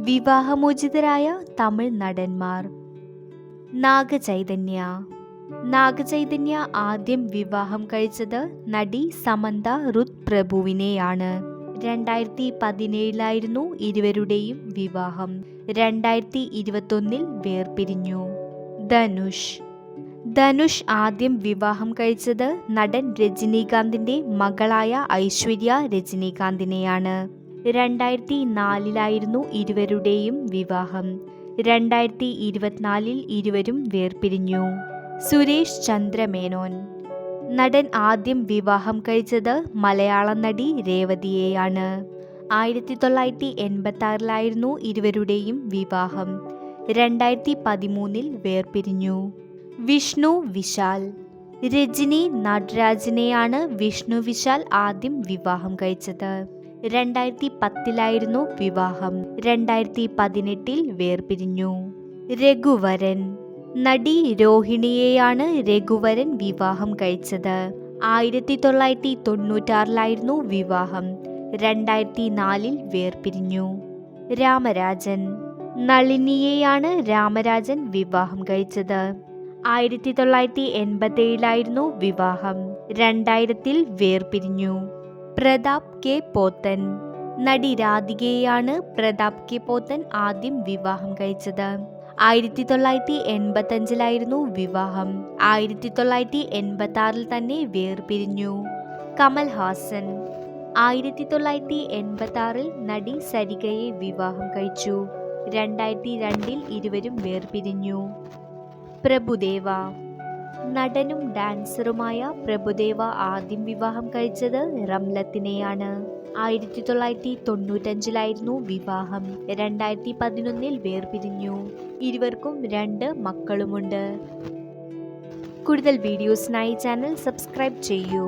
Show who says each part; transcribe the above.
Speaker 1: വിവാഹമോചിതരായ തമിഴ് നടന്മാർ. നാഗചൈതന്യ. നാഗചൈതന്യ ആദ്യം വിവാഹം കഴിച്ചത് നടി സമന്ത റുത് പ്രഭുവിനെയാണ്. 2017 ഇരുവരുടെയും വിവാഹം. 2021 വേർപിരിഞ്ഞു. ധനുഷ്. ധനുഷ് ആദ്യം വിവാഹം കഴിച്ചത് നടൻ രജനീകാന്തിന്റെ മകളായ ഐശ്വര്യ രജനീകാന്തിനെയാണ്. 2004 ഇരുവരുടെയും വിവാഹം. 2024 ഇരുവരും വേർപിരിഞ്ഞു. സുരേഷ് ചന്ദ്ര മേനോൻ. നടൻ ആദ്യം വിവാഹം കഴിച്ചത് മലയാള നടി രേവതിയെയാണ്. 1986 ഇരുവരുടെയും വിവാഹം. 2013 വേർപിരിഞ്ഞു. വിഷ്ണു വിശാൽ. രജനി നടരാജനെയാണ് വിഷ്ണു വിശാൽ ആദ്യം വിവാഹം കഴിച്ചത്. 2010 വിവാഹം. 2018 വേർപിരിഞ്ഞു. രഘുവരൻ. നടി രോഹിണിയെയാണ് രഘുവരൻ വിവാഹം കഴിച്ചത്. 1996 വിവാഹം. 2004 വേർപിരിഞ്ഞു. രാമരാജൻ. നളിനിയെയാണ് രാമരാജൻ വിവാഹം കഴിച്ചത്. 1987 വിവാഹം. 2000 വേർപിരിഞ്ഞു. പ്രതാപ് കെ പോത്തൻ. നടി രാധികയെയാണ് പ്രതാപ് കെ പോത്തൻ ആദ്യം വിവാഹം കഴിച്ചത്. 1985 വിവാഹം. 1986 തന്നെ വേർപിരിഞ്ഞു. കമൽ ഹാസൻ. 1986 നടി സരികയെ വിവാഹം കഴിച്ചു. 2002 ഇരുവരും വേർപിരിഞ്ഞു. പ്രഭുദേവ. നടനും ഡാൻസറുമായ പ്രഭുദേവ ആദ്യം വിവാഹം കഴിച്ചത് റംലത്തിനെയാണ്. 1995 വിവാഹം. 2011 വേർപിരിഞ്ഞു. ഇരുവർക്കും 2 മക്കളുമുണ്ട്. കൂടുതൽ വീഡിയോസിനായി ചാനൽ സബ്സ്ക്രൈബ് ചെയ്യൂ.